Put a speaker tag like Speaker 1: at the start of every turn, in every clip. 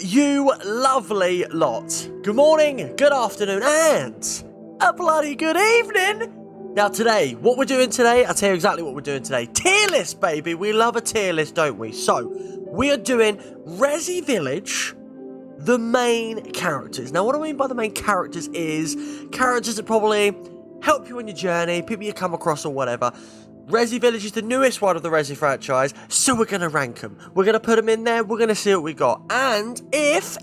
Speaker 1: you lovely lot. Good morning, good afternoon, and a bloody good evening. Now today, what we're doing today, I'll tell you exactly what we're doing today. Tier list, baby. We love a tier list, don't we? So, we are doing Resi Village, the main characters. Now, what I mean by the main characters is characters that probably help you on your journey, people you come across or whatever. Resi Village is the newest one of the Resi franchise, so we're going to rank them. We're going to put them in there, we're going to see what we got. And if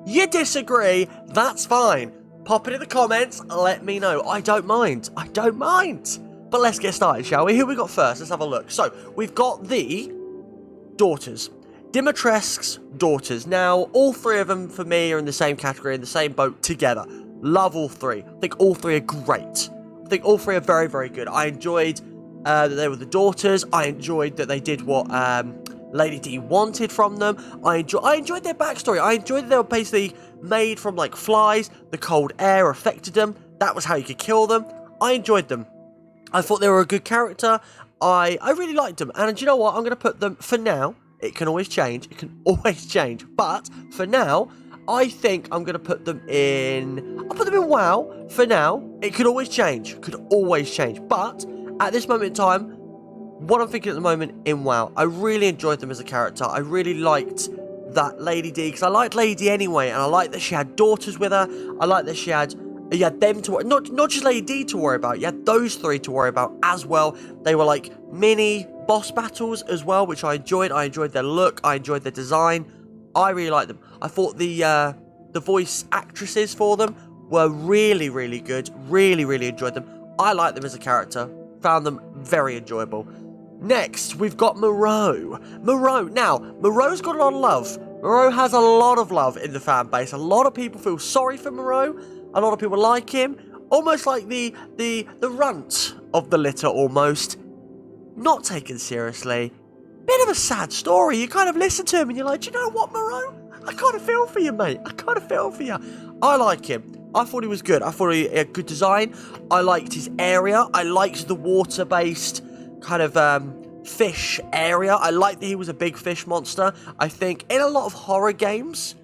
Speaker 1: you disagree, that's fine. Pop it in the comments, let me know. I don't mind. But let's get started, shall we? Who we got first? Let's have a look. So, we've got the daughters. Dimitrescu's daughters. Now, all three of them, for me, are in the same category, in the same boat together. Love all three. I think all three are great. I think all three are very, very good. I enjoyed that they were the daughters. I enjoyed that they did what Lady D wanted from them. I enjoyed their backstory. I enjoyed that they were basically made from like flies. The cold air affected them. That was how you could kill them. I enjoyed them. I thought they were a good character. I really liked them. And do you know what? I'm going to put them, for now, it can always change. It can always change. But for now, I think I'm going to put them in... I'll put them in WoW for now. It could always change. But at this moment in time, what I'm thinking at the moment in WoW, I really enjoyed them as a character. I really liked that Lady D, because I liked Lady D anyway, and I liked that she had daughters with her. I liked that you had them to worry, not just Lady D to worry about, you had those three to worry about as well. They were like mini boss battles as well, which I enjoyed. I enjoyed their look, I enjoyed their design. I really liked them. I thought the voice actresses for them were really, really good. Really, really enjoyed them. I liked them as a character. Found them very enjoyable. Next, we've got Moreau. Now, Moreau's got a lot of love. Moreau has a lot of love in the fan base. A lot of people feel sorry for Moreau. A lot of people like him. Almost like the runt of the litter, almost. Not taken seriously. Bit of a sad story. You kind of listen to him and you're like, do you know what, Moreau? I kind of feel for you, mate. I like him. I thought he was good. I thought he had good design. I liked his area. I liked the water-based kind of fish area. I liked that he was a big fish monster. I think in a lot of horror games,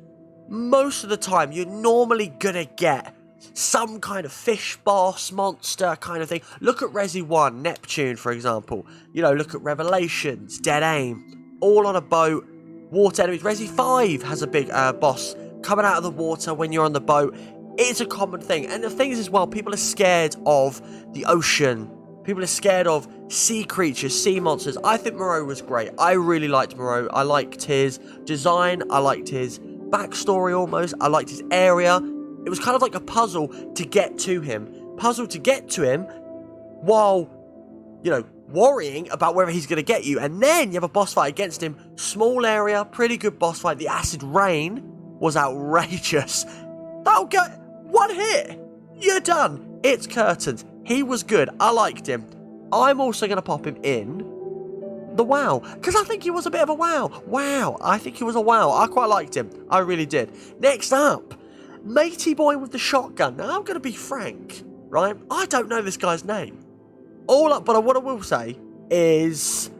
Speaker 1: most of the time, you're normally gonna get some kind of fish boss monster kind of thing. Look at Resi 1, Neptune, for example. You know, look at Revelations, Dead Aim, all on a boat, water enemies. Resi 5 has a big boss coming out of the water when you're on the boat. It's a common thing. And the thing is as well, people are scared of the ocean. People are scared of sea creatures, sea monsters. I think Moreau was great. I really liked Moreau. I liked his design. I liked his backstory almost. I liked his area. It was kind of like a puzzle to get to him. While, you know, worrying about whether he's going to get you. And then you have a boss fight against him. Small area, pretty good boss fight. The acid rain was outrageous. That'll get one hit. You're done. It's curtains. He was good. I liked him. I'm also going to pop him in the WoW, because I think he was a bit of a wow. I think he was a wow. I quite liked him. I really did. Next up, Matey Boy with the shotgun. Now, I'm going to be frank, right? I don't know this guy's name. But what I will say is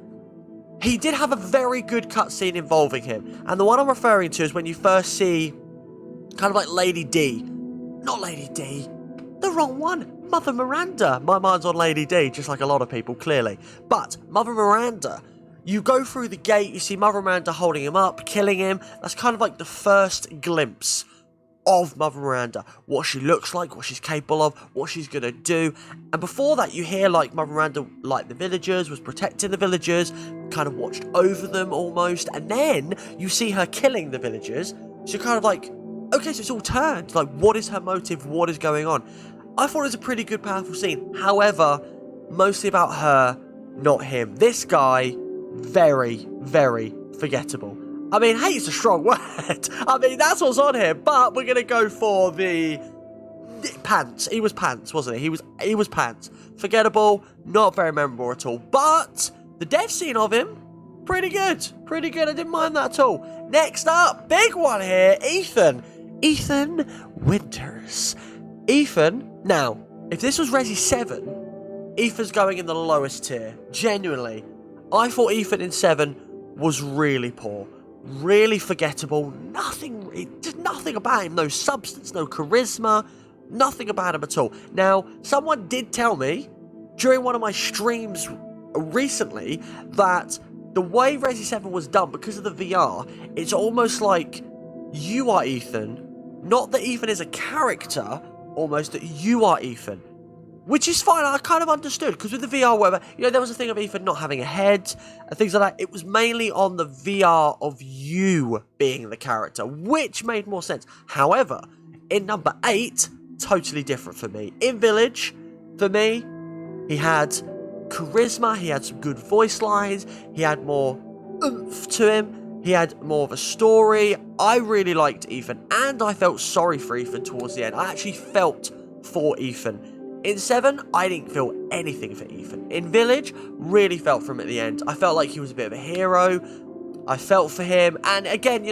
Speaker 1: he did have a very good cutscene involving him. And the one I'm referring to is when you first see kind of like Lady D. Not Lady D. The wrong one. Mother Miranda. My mind's on Lady D, just like a lot of people, clearly. But Mother Miranda, you go through the gate, you see Mother Miranda holding him up, killing him. That's kind of like the first glimpse of Mother Miranda. What she looks like, what she's capable of, what she's going to do. And before that, you hear like Mother Miranda, like the villagers, was protecting the villagers, kind of watched over them almost. And then you see her killing the villagers. So you're kind of like, okay, so it's all turned. Like, what is her motive? What is going on? I thought it was a pretty good, powerful scene. However, mostly about her, not him. This guy, very, very forgettable. I mean, hate's a strong word. I mean, that's what's on here. But we're going to go for the pants. He was pants, wasn't he? He was pants. Forgettable, not very memorable at all. But the death scene of him, pretty good. I didn't mind that at all. Next up, big one here, Ethan. Ethan Winters. Ethan, now, if this was Resi 7, Ethan's going in the lowest tier. Genuinely. I thought Ethan in 7 was really poor. really forgettable. Just nothing about him. No substance, no charisma, nothing about him at all. Now, someone did tell me during one of my streams recently that the way Resi 7 was done, because of the VR, it's almost like you are Ethan. Not that Ethan is a character, almost that you are Ethan. Which is fine, I kind of understood, because with the VR, whatever, there was a thing of Ethan not having a head, and things like that. It was mainly on the VR of you being the character, which made more sense. However, in number 8, totally different for me. In Village, for me, he had charisma, he had some good voice lines, he had more oomph to him, he had more of a story. I really liked Ethan, and I felt sorry for Ethan towards the end. I actually felt for Ethan. In 7, I didn't feel anything for Ethan. In Village, really felt for him at the end. I felt like he was a bit of a hero. I felt for him, and again,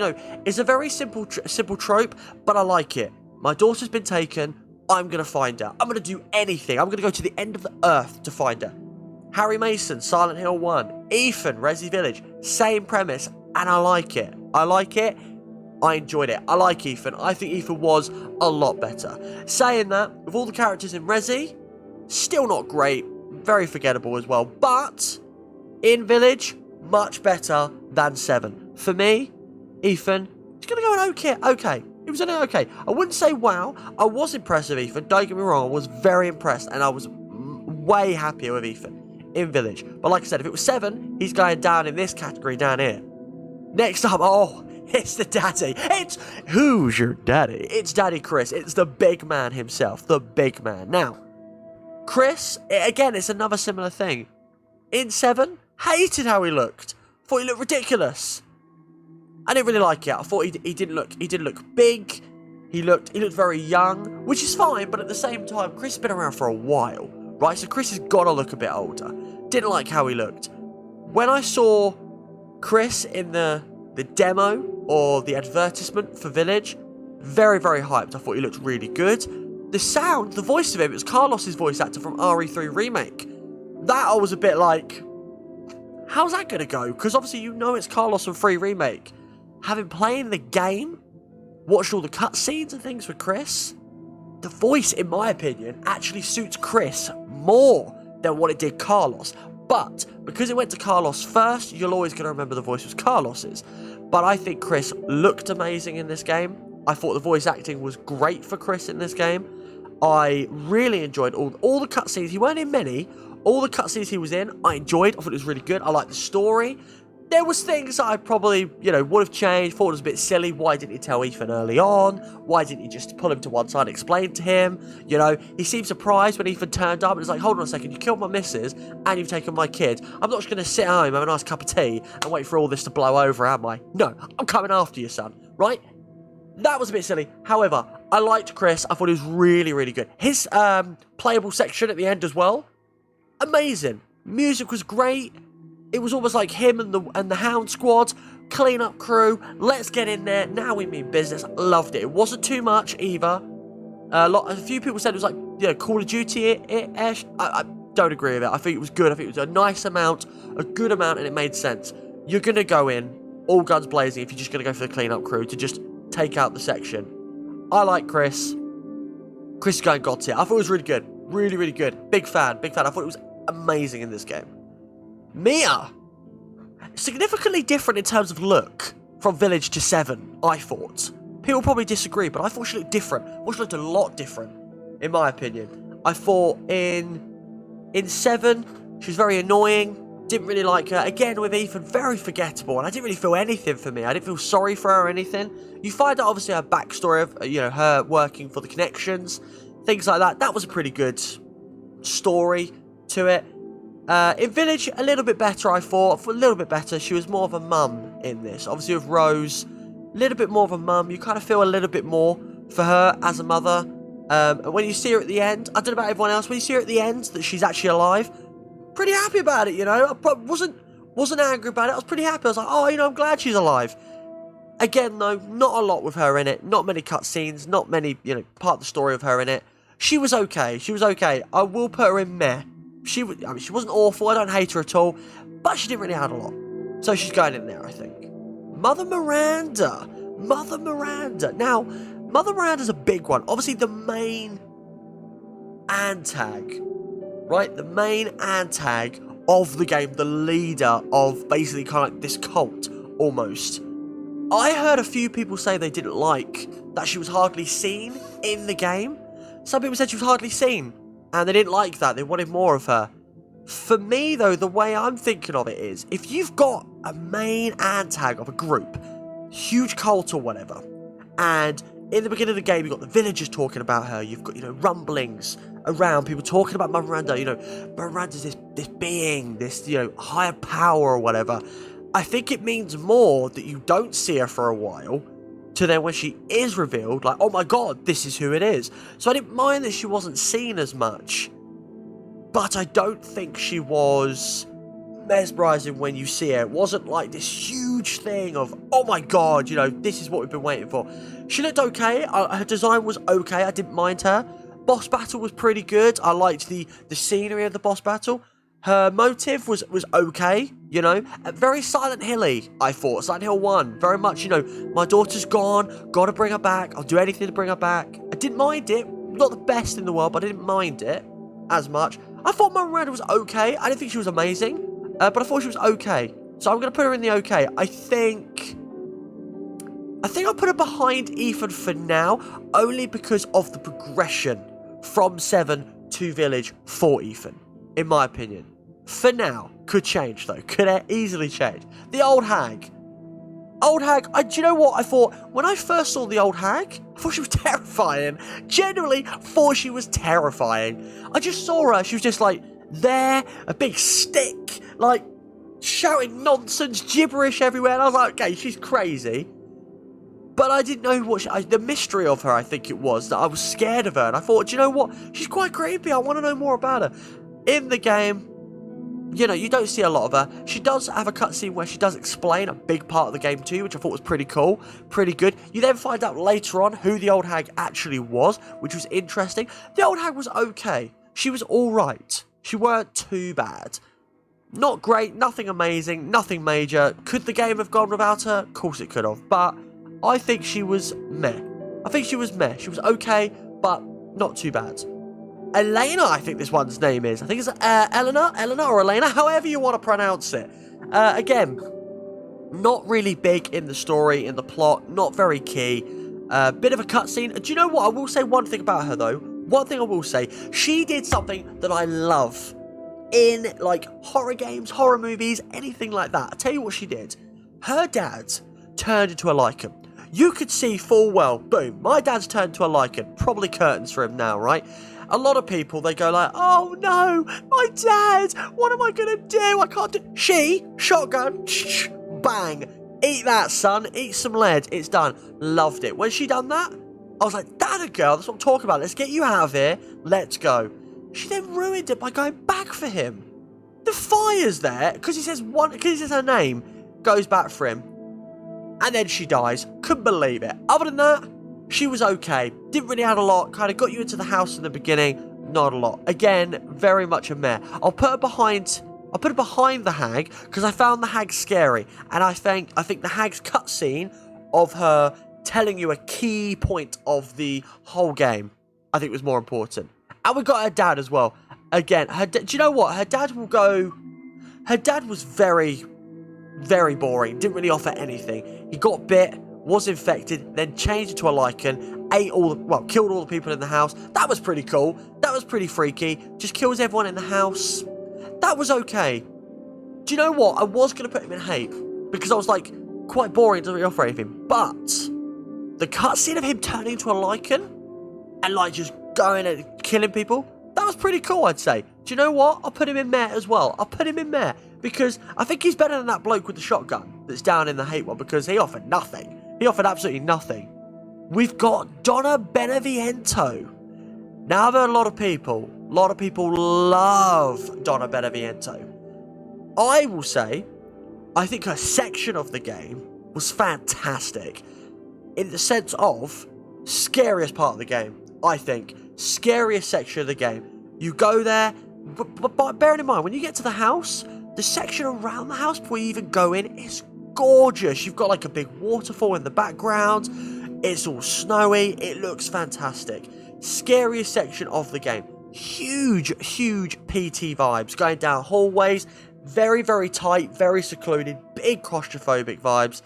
Speaker 1: it's a very simple trope, but I like it. My daughter's been taken, I'm going to find her. I'm going to do anything. I'm going to go to the end of the earth to find her. Harry Mason, Silent Hill 1. Ethan, Resi Village. Same premise, and I like it. I enjoyed it. I like Ethan. I think Ethan was a lot better. Saying that, with all the characters in Resi, still not great. Very forgettable as well. But, in Village, much better than 7. For me, Ethan, he's going to go an okay. It was an okay. I wouldn't say wow. I was impressed with Ethan. Don't get me wrong. I was very impressed, and I was way happier with Ethan in Village. But like I said, if it was 7, he's going down in this category down here. Next up, it's the daddy. Who's your daddy? It's Daddy Chris. It's the big man himself. The big man. Now, Chris, again, it's another similar thing. In 7, hated how he looked. Thought he looked ridiculous. I didn't really like it. I thought he didn't look big. He looked very young, which is fine, but at the same time, Chris has been around for a while, right? So Chris has got to look a bit older. Didn't like how he looked. When I saw Chris in the demo or the advertisement for Village, very, very hyped. I thought he looked really good. The sound, the voice of him, it was Carlos's voice actor from RE3 Remake. That I was a bit like, how's that going to go? Because obviously it's Carlos from 3 Remake. Having played the game, watched all the cutscenes and things with Chris, the voice, in my opinion, actually suits Chris more than what it did Carlos. But because it went to Carlos first, you're always going to remember the voice was Carlos's. But I think Chris looked amazing in this game. I thought the voice acting was great for Chris in this game. I really enjoyed all the cutscenes. He weren't in many. All the cutscenes he was in, I enjoyed. I thought it was really good. I liked the story. There was things that I probably, would have changed. Thought it was a bit silly. Why didn't he tell Ethan early on? Why didn't he just pull him to one side and explain to him? He seemed surprised when Ethan turned up and was like, hold on a second, you killed my missus and you've taken my kid. I'm not just going to sit at home, have a nice cup of tea and wait for all this to blow over, am I? No, I'm coming after you, son, right? That was a bit silly. However, I liked Chris. I thought he was really, really good. His playable section at the end as well, amazing. Music was great. It was almost like him and the Hound Squad, clean-up crew, let's get in there, now we mean business. Loved it. It wasn't too much either. A few people said it was like, Call of Duty-ish. I don't agree with it. I think it was good. I think it was a nice amount, a good amount, and it made sense. You're going to go in, all guns blazing, if you're just going to go for the clean-up crew to just take out the section. I like Chris. Chris got it. I thought it was really good. Really, really good. Big fan. I thought it was amazing in this game. Mia, significantly different in terms of look from Village to 7, I thought. People probably disagree, but I thought she looked different. I thought she looked a lot different, in my opinion. I thought in 7, she was very annoying, didn't really like her. Again, with Ethan, very forgettable, and I didn't really feel anything for me. I didn't feel sorry for her or anything. You find out, obviously, her backstory of, her working for the Connections, things like that. That was a pretty good story to it. In Village, a little bit better, I thought. A little bit better. She was more of a mum in this. Obviously, with Rose, a little bit more of a mum. You kind of feel a little bit more for her as a mother. And when you see her at the end, I don't know about everyone else, when you see her at the end, that she's actually alive, pretty happy about it, I wasn't angry about it. I was pretty happy. I was like, I'm glad she's alive. Again, though, not a lot with her in it. Not many cutscenes. Not many, part of the story of her in it. She was okay. I will put her in meh. She wasn't awful, I don't hate her at all, but she didn't really add a lot. So she's going in there, I think. Mother Miranda. Mother Miranda. Now, Mother Miranda's a big one. Obviously, the main antag, right? The main antag of the game, the leader of basically kind of like this cult, almost. I heard a few people say they didn't like that she was hardly seen in the game. Some people said she was hardly seen, and they didn't like that. They wanted more of her. For me, though, the way I'm thinking of it is, if you've got a main antag of a group, huge cult or whatever, and in the beginning of the game, you've got the villagers talking about her, you've got, rumblings around, people talking about Mother Miranda, Miranda's this being, this, higher power or whatever. I think it means more that you don't see her for a while, to then when she is revealed, like, oh my god, this is who it is. So I didn't mind that she wasn't seen as much, but I don't think she was mesmerizing when you see her. It wasn't like this huge thing of, oh my god, this is what we've been waiting for. She looked okay. Her design was okay. I didn't mind her. Boss battle was pretty good. I liked the scenery of the boss battle. Her motive was okay, very Silent Hilly, I thought. Silent Hill 1, very much, my daughter's gone, gotta bring her back, I'll do anything to bring her back. I didn't mind it. Not the best in the world, but I didn't mind it as much. I thought Mother Miranda was okay. I didn't think she was amazing. But I thought she was okay. So I'm going to put her in the okay. I think I'll put her behind Ethan for now, only because of the progression from 7 to Village for Ethan, in my opinion. For now. Could change, though. Could easily change. The old hag. Do you know what I thought? When I first saw the old hag, I thought she was terrifying. Genuinely thought she was terrifying. I just saw her. She was just like, there, a big stick, like, shouting nonsense, gibberish everywhere, and I was like, okay, she's crazy. But I didn't know what the mystery of her, I think it was, that I was scared of her, and I thought, do you know what, she's quite creepy, I want to know more about her. In the game, you don't see a lot of her. She does have a cutscene where she does explain a big part of the game too, which I thought was pretty cool, pretty good. You then find out later on who the old hag actually was, which was interesting. The old hag was okay. She was alright. She weren't too bad. Not great, nothing amazing, nothing major. Could the game have gone without her? Of course it could have. But I think she was meh. She was okay, but not too bad. Elena, I think this one's name is. I think it's Eleanor or Elena, however you want to pronounce it. Again, not really big in the story, in the plot, not very key. Bit of a cutscene. Do you know what? I will say one thing about her, though. One thing I will say. She did something that I love in, like, horror games, horror movies, anything like that. I'll tell you what she did. Her dad turned into a Lycan. You could see full well, boom, my dad's turned to a Lycan. Probably curtains for him now, right? A lot of people, they go like, oh no, my dad, what am I going to do? I can't do... She, shotgun, bang. Eat that, son. Eat some lead. It's done. Loved it. When she done that, I was like, that a girl. That's what I'm talking about. Let's get you out of here. Let's go. She then ruined it by going back for him. The fire's there, because he says her name, goes back for him. And then she dies. Couldn't believe it. Other than that, she was okay. Didn't really add a lot. Kind of got you into the house in the beginning. Not a lot. Again, very much a meh. I'll put her behind the hag, because I found the hag scary. And I think the hag's cutscene of her telling you a key point of the whole game, I think was more important. And we got her dad as well. Again, do you know what? Her dad was very, very boring. Didn't really offer anything. He got bit, was infected, then changed into a Lycan, killed all the people in the house. That was pretty cool. That was pretty freaky. Just kills everyone in the house. That was okay. Do you know what? I was going to put him in hate, because I was like, quite boring, doesn't really offer anything. But the cutscene of him turning into a Lycan and like just going and killing people, that was pretty cool, I'd say. Do you know what? I'll put him in meh as well. I'll put him in meh, because I think he's better than that bloke with the shotgun that's down in the hate one, because he offered nothing. He offered absolutely nothing. We've got Donna Beneviento. Now, I've heard a lot of people love Donna Beneviento. I will say, I think her section of the game was fantastic. In the sense of, scariest part of the game, I think. Scariest section of the game. You go there, but bearing in mind, when you get to the house, the section around the house before you even go in is gorgeous. You've got like a big waterfall in the background. It's all snowy. It looks fantastic. Scariest section of the game. Huge, huge PT vibes. Going down hallways. Very, very tight. Very secluded. Big claustrophobic vibes.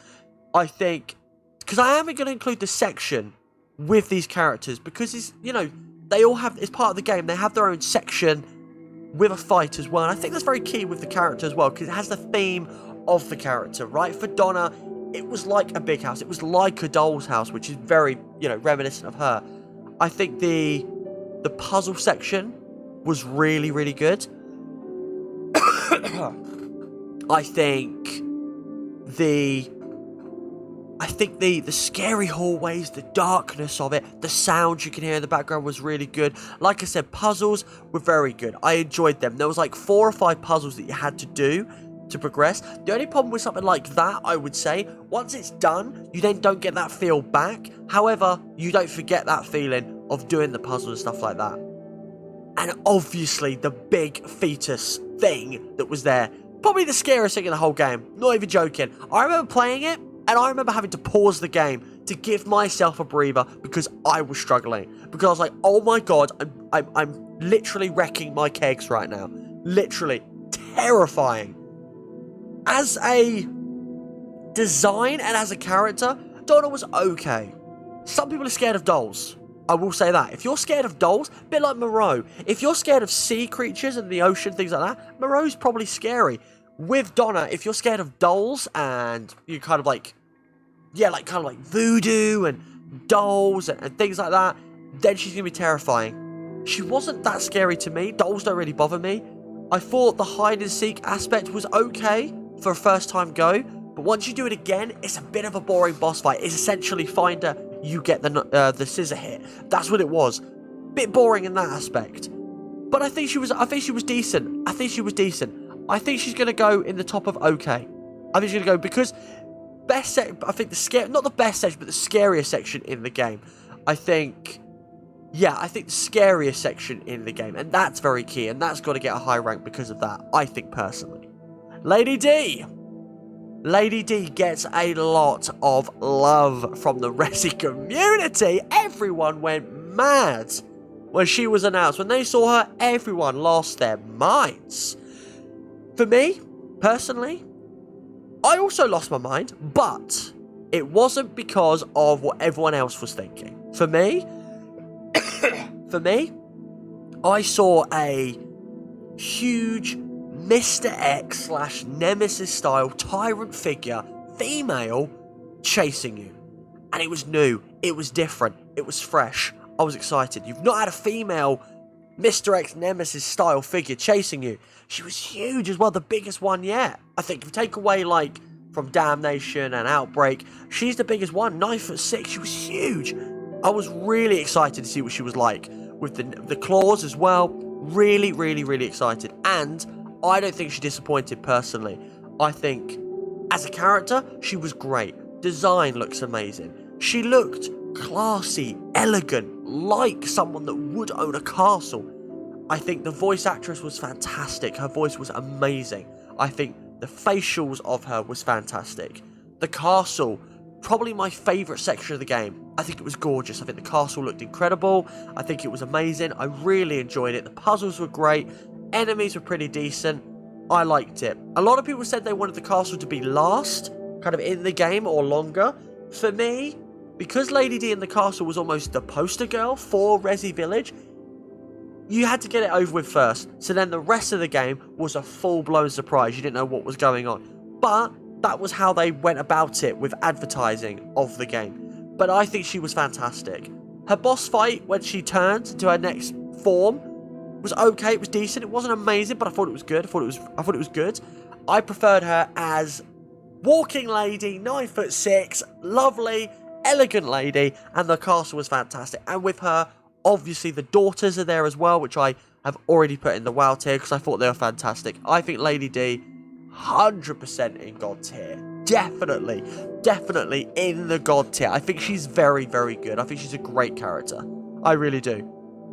Speaker 1: I think... Because I am going to include the section with these characters. Because, it's, you know, they all have... It's part of the game. They have their own section with a fight as well. And I think that's very key with the character as well. Because it has the theme of the character, right? For Donna, it was like a big house. It was like a doll's house, which is very, you know, reminiscent of her. I think the puzzle section was really, really good. I think the scary hallways, the darkness of it, the sounds you can hear in the background was really good. Like I said, puzzles were very good. I enjoyed them. There was like 4 or 5 puzzles that you had to do to progress. The only problem with something like that, I would say, once it's done, you then don't get that feel back. However, you don't forget that feeling of doing the puzzle and stuff like that. And obviously, the big fetus thing that was there, probably the scariest thing in the whole game. Not even joking. I remember playing it, and I remember having to pause the game to give myself a breather because I was struggling. Because I was like, oh my god, I'm literally wrecking my kegs right now. Literally. Terrifying. As a design and as a character, Donna was okay. Some people are scared of dolls. I will say that. If you're scared of dolls, a bit like Moreau. If you're scared of sea creatures in the ocean, things like that, Moreau's probably scary. With Donna, if you're scared of dolls and you kind of like, yeah, like kind of like voodoo and dolls and things like that, then she's going to be terrifying. She wasn't that scary to me. Dolls don't really bother me. I thought the hide and seek aspect was okay for a first time go, but once you do it again, it's a bit of a boring boss fight. It's essentially find her, you get the scissor hit. That's what it was. Bit boring in that aspect. But I think she was decent. I think she's gonna go in the top of okay. I think she's gonna go because I think not the best section, but the scariest section in the game. I think the scariest section in the game, and that's very key, and that's got to get a high rank because of that, I think personally. Lady D gets a lot of love from the Resi community. Everyone went mad when she was announced. When they saw her, everyone lost their minds. For me, personally, I also lost my mind, but it wasn't because of what everyone else was thinking. For me, I saw a huge Mr. X / Nemesis style tyrant figure, female, chasing you. And it was new, it was different, it was fresh. I was excited. You've not had a female Mr. X Nemesis style figure chasing you. She was huge as well, the biggest one yet. I think if you take away like from Damnation and Outbreak, she's the biggest one, 9'6". She was huge. I was really excited to see what she was like with the claws as well. Really, really, really excited. And I don't think she disappointed personally. I think as a character, she was great. Design looks amazing. She looked classy, elegant, like someone that would own a castle. I think the voice actress was fantastic. Her voice was amazing. I think the facials of her was fantastic. The castle, probably my favourite section of the game. I think it was gorgeous. I think the castle looked incredible. I think it was amazing. I really enjoyed it. The puzzles were great. Enemies were pretty decent. I liked it. A lot of people said they wanted the castle to be last, kind of in the game or longer. For me, because Lady D in the castle was almost the poster girl for Resi Village, you had to get it over with first. So then the rest of the game was a full-blown surprise. You didn't know what was going on. But that was how they went about it with advertising of the game. But I think she was fantastic. Her boss fight, when she turned into her next form, was okay. It was decent. It wasn't amazing, but I thought it was good. I thought it was good. I preferred her as walking lady, 9'6", lovely, elegant lady, and the castle was fantastic. And with her, obviously the daughters are there as well, which I have already put in the WoW tier because I thought they were fantastic. I think Lady D, 100% in God tier. Definitely in the God tier. I think she's very, very good. I think she's a great character. I really do.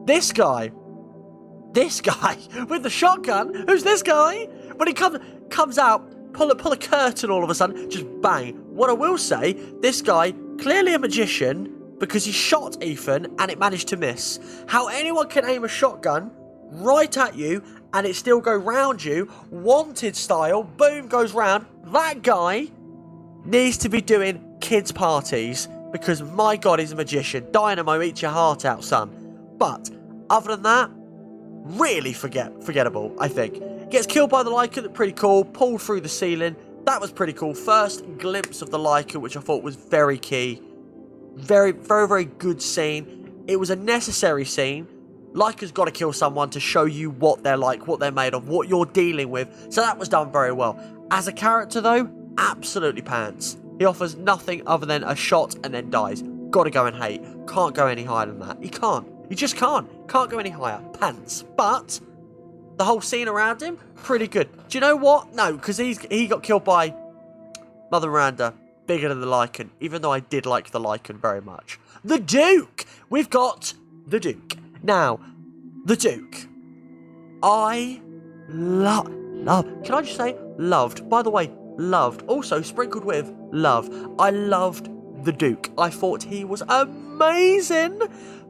Speaker 1: This guy with the shotgun, who's this guy? When he comes out, pull a curtain all of a sudden, just bang. What I will say, this guy, clearly a magician, because he shot Ethan and it managed to miss. How anyone can aim a shotgun right at you and it still go round you, wanted style, boom, goes round. That guy needs to be doing kids' parties, because my god, he's a magician. Dynamo, eat your heart out, son. But other than that, really forgettable, I think. Gets killed by the Lycan, pretty cool. Pulled through the ceiling, that was pretty cool. First glimpse of the Lycan, which I thought was very key. Very good scene. It was a necessary scene. Lycan's got to kill someone to show you what they're like, what they're made of, what you're dealing with. So that was done very well. As a character, though, absolutely pants. He offers nothing other than a shot and then dies. Gotta go and hate. Can't go any higher than that. He can't. He just can't. Can't go any higher. Pants. But the whole scene around him, pretty good. Do you know what? No, because he got killed by Mother Miranda. Bigger than the Lycan, even though I did like the Lycan very much. The Duke! We've got the Duke. Now, the Duke. I love. Can I just say loved? By the way, loved. Also sprinkled with love. I loved the Duke. I thought he was amazing.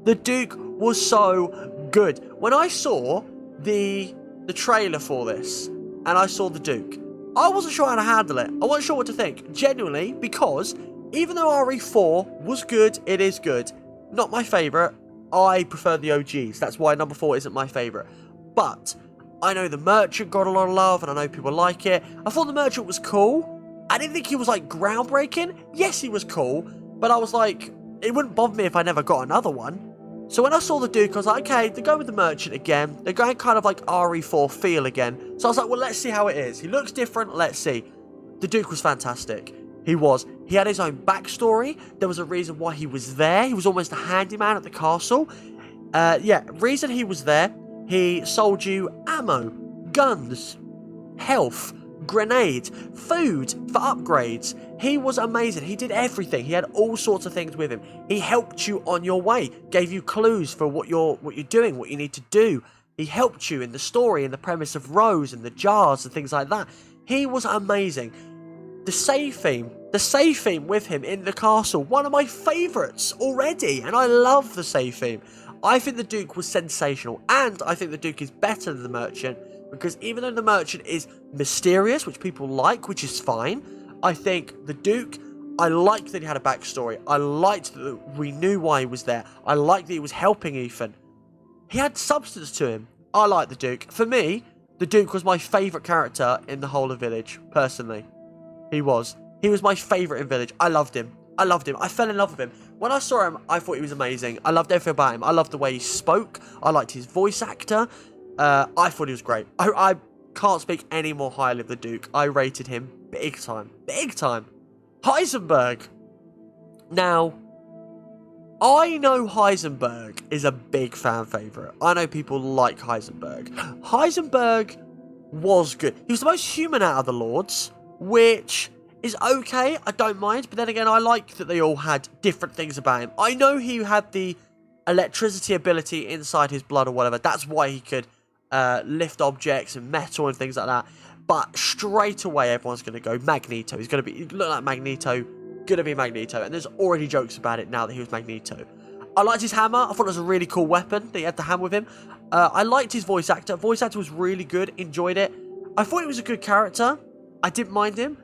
Speaker 1: The Duke was so good. When I saw the trailer for this, and I saw the Duke, I wasn't sure how to handle it. I wasn't sure what to think. Genuinely, because even though RE4 was good, it is good. Not my favourite. I prefer the OGs. That's why number 4 isn't my favourite. But I know the Merchant got a lot of love, and I know people like it. I thought the Merchant was cool. I didn't think he was, like, groundbreaking. Yes, he was cool. But I was like, it wouldn't bother me if I never got another one. So when I saw the Duke, I was like, okay, they're going with the Merchant again. They're going kind of like RE4 feel again. So I was like, well, let's see how it is. He looks different. Let's see. The Duke was fantastic. He was. He had his own backstory. There was a reason why he was there. He was almost a handyman at the castle. Reason he was there. He sold you ammo, guns, health, grenades, food for upgrades. He was amazing. He did everything. He had all sorts of things with him. He helped you on your way, gave you clues for what you're doing, what you need to do. He helped you in the story, in the premise of Rose and the jars and things like that. He was amazing. The save theme with him in the castle, one of my favourites already, and I love the save theme. I think the Duke was sensational, and I think the Duke is better than the Merchant, because even though the Merchant is mysterious, which people like, which is fine, I think the Duke, I liked that he had a backstory. I liked that we knew why he was there. I liked that he was helping Ethan. He had substance to him. I like the Duke. For me, the Duke was my favourite character in the whole of Village, personally. He was. He was my favourite in Village. I loved him. I fell in love with him. When I saw him, I thought he was amazing. I loved everything about him. I loved the way he spoke. I liked his voice actor. I thought he was great. I can't speak any more highly of the Duke. I rated him big time. Big time. Heisenberg. Now, I know Heisenberg is a big fan favourite. I know people like Heisenberg. Heisenberg was good. He was the most human out of the Lords, which is okay. I don't mind. But then again, I like that they all had different things about him. I know he had the electricity ability inside his blood or whatever. That's why he could lift objects and metal and things like that. But straight away, everyone's going to go Magneto. He's going to be, look like Magneto, going to be Magneto. And there's already jokes about it now that he was Magneto. I liked his hammer. I thought it was a really cool weapon that he had the hammer with him. I liked his voice actor. Voice actor was really good. Enjoyed it. I thought he was a good character. I didn't mind him.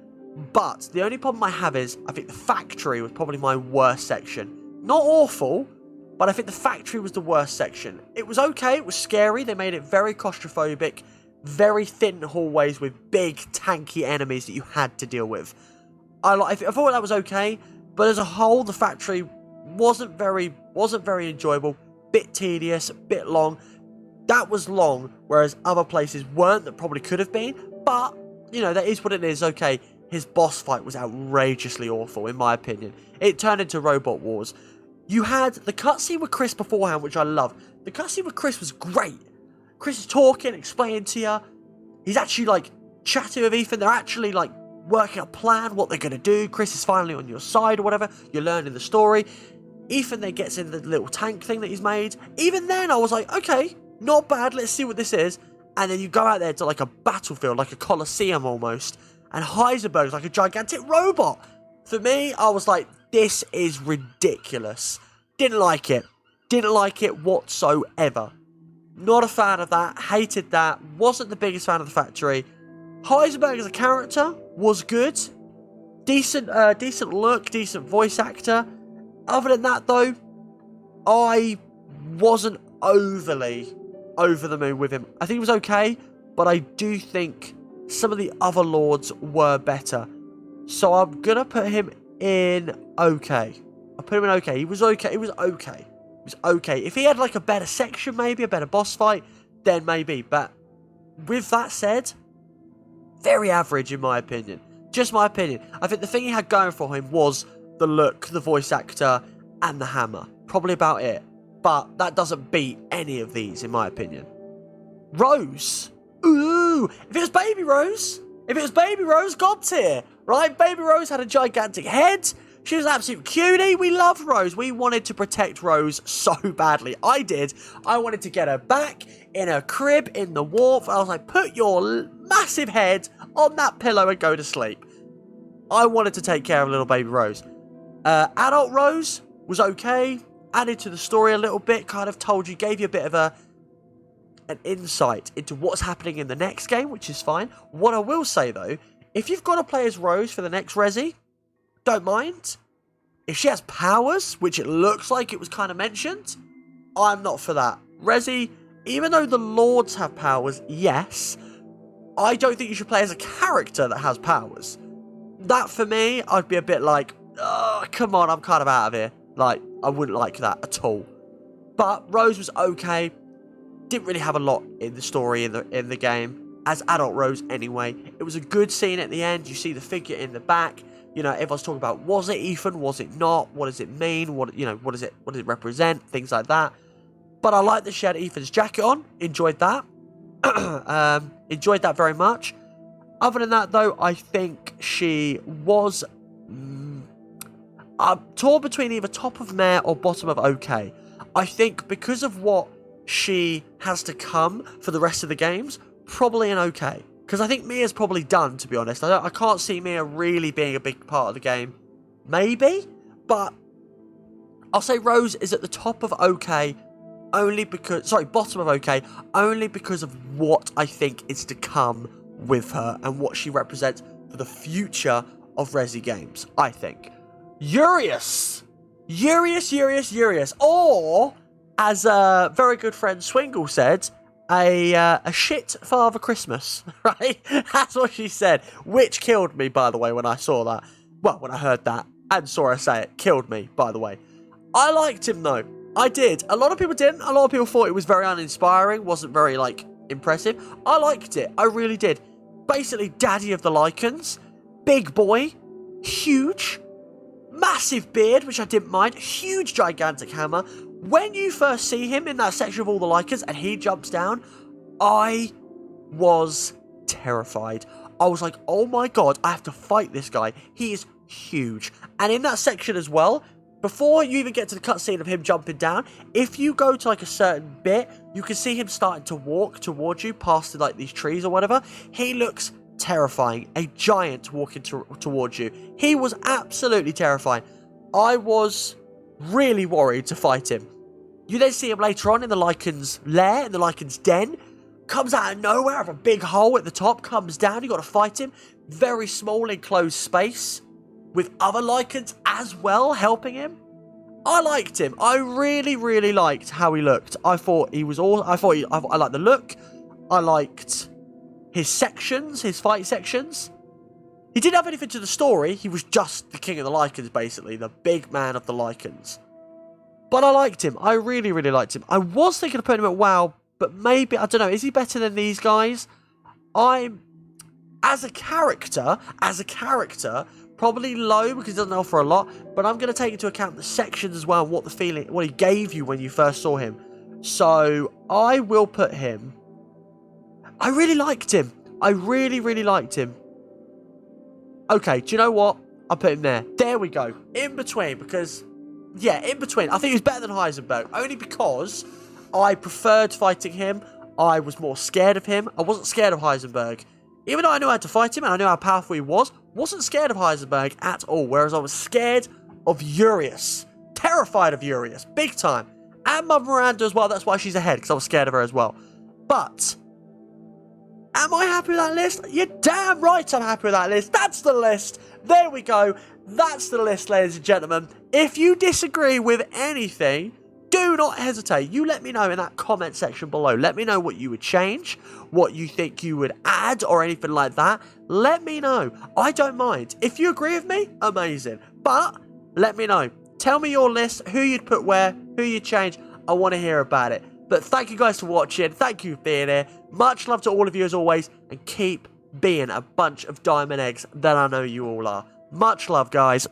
Speaker 1: But the only problem I have is, I think the factory was probably my worst section. Not awful, but I think the factory was the worst section. It was okay. It was scary. They made it very claustrophobic. Very thin hallways with big tanky enemies that you had to deal with. I thought that was okay, but as a whole, the factory wasn't very enjoyable. Bit tedious, bit long. That was long, whereas other places weren't. That probably could have been, but you know that is what it is. Okay, his boss fight was outrageously awful, in my opinion. It turned into Robot Wars. You had the cutscene with Chris beforehand, which I loved. The cutscene with Chris was great. Chris is talking, explaining to you. He's actually, like, chatting with Ethan. They're actually, like, working a plan, what they're going to do. Chris is finally on your side or whatever. You're learning the story. Ethan then gets in the little tank thing that he's made. Even then, I was like, okay, not bad. Let's see what this is. And then you go out there to, like, a battlefield, like a Colosseum almost. and Heisenberg's like a gigantic robot. For me, I was like, this is ridiculous. Didn't like it. Didn't like it whatsoever. Not a fan of that. Hated that. Wasn't the biggest fan of the factory. Heisenberg as a character was good. Decent look, decent voice actor. Other than that, though, I wasn't overly over the moon with him. I think he was okay, but I do think some of the other lords were better. So I'm going to put him in okay. I'll put him in okay. He was okay. It was okay. It was okay. If he had like a better section, maybe a better boss fight, then maybe. But with that said, very average in my opinion. Just my opinion. I think the thing he had going for him was the look, the voice actor, and the hammer. Probably about it. But that doesn't beat any of these in my opinion. Rose. Ooh. If it was Baby Rose. If it was Baby Rose, God tier. Right? Baby Rose had a gigantic head. She was an absolute cutie. We loved Rose. We wanted to protect Rose so badly. I did. I wanted to get her back in her crib in the warmth. I was like, put your massive head on that pillow and go to sleep. I wanted to take care of little Baby Rose. Adult Rose was okay. Added to the story a little bit. Kind of told you, gave you a bit of an insight into what's happening in the next game, which is fine. What I will say, though, if you've got to play as Rose for the next Resi, don't mind. If she has powers, which it looks like it was kind of mentioned, I'm not for that. Resi, even though the Lords have powers, yes, I don't think you should play as a character that has powers. That, for me, I'd be a bit like, oh, come on, I'm kind of out of here. Like, I wouldn't like that at all. But Rose was okay. Didn't really have a lot in the story in the game. As adult Rose, anyway. It was a good scene at the end. You see the figure in the back. You know, everyone's talking about, was it Ethan? Was it not? What does it mean? What does it represent? Things like that. But I like that she had Ethan's jacket on. Enjoyed that. Enjoyed that very much. Other than that, though, I think she was torn between either top of meh or bottom of okay. I think because of what she has to come for the rest of the games, probably an okay. Because I think Mia's probably done, to be honest. I can't see Mia really being a big part of the game. Maybe, but I'll say Rose is at the top of okay, only because... Sorry, bottom of okay, only because of what I think is to come with her and what she represents for the future of Resi games, I think. Urias! Urias. Or, as a very good friend Swingle said, a shit Father Christmas, right? That's what she said, which killed me, by the way, when I saw that. Well, when I heard that and saw her say it, killed me, by the way. I liked him, though. I did. A lot of people didn't. A lot of people thought it was very uninspiring, wasn't very, like, impressive. I liked it. I really did. Basically, daddy of the Lycans. Big boy. Huge. Massive beard, which I didn't mind. Huge, gigantic hammer. When you first see him in that section of all the Lycans and he jumps down, I was terrified. I was like, oh my god, I have to fight this guy. He is huge. And in that section as well, before you even get to the cutscene of him jumping down, if you go to like a certain bit, you can see him starting to walk towards you past like these trees or whatever. He looks terrifying. A giant walking towards you. He was absolutely terrifying. I was really worried to fight him. You then see him later on in the Lycan's lair, in the Lycan's den. Comes out of nowhere, of a big hole at the top, comes down, you got to fight him. Very small enclosed space, with other Lycans as well helping him. I liked him. I really, really liked how he looked. I thought he was all. I liked the look. I liked his sections, his fight sections. He didn't have anything to the story. He was just the king of the Lycans, basically, the big man of the Lycans. But I liked him. I really, really liked him. I was thinking of putting him at WoW, but maybe, I don't know, is he better than these guys? As a character, probably low because he doesn't offer a lot, but I'm going to take into account the sections as well, what he gave you when you first saw him. So, I will put him. I really liked him. I really, really liked him. Okay, do you know what? I'll put him there. There we go. In between, because... Yeah, in between. I think he was better than Heisenberg. Only because I preferred fighting him. I was more scared of him. I wasn't scared of Heisenberg. Even though I knew how to fight him and I knew how powerful he was, wasn't scared of Heisenberg at all, whereas I was scared of Urius. Terrified of Urius, big time. And Mother Miranda as well, that's why she's ahead, because I was scared of her as well. But, am I happy with that list? You're damn right I'm happy with that list. That's the list. There we go. That's the list, ladies and gentlemen. If you disagree with anything, do not hesitate. You let me know in that comment section below. Let me know what you would change, what you think you would add, or anything like that. Let me know. I don't mind. If you agree with me, amazing. But, let me know. Tell me your list, who you'd put where, who you'd change. I want to hear about it. But thank you guys for watching. Thank you for being here. Much love to all of you as always. And keep being a bunch of diamond eggs that I know you all are. Much love, guys.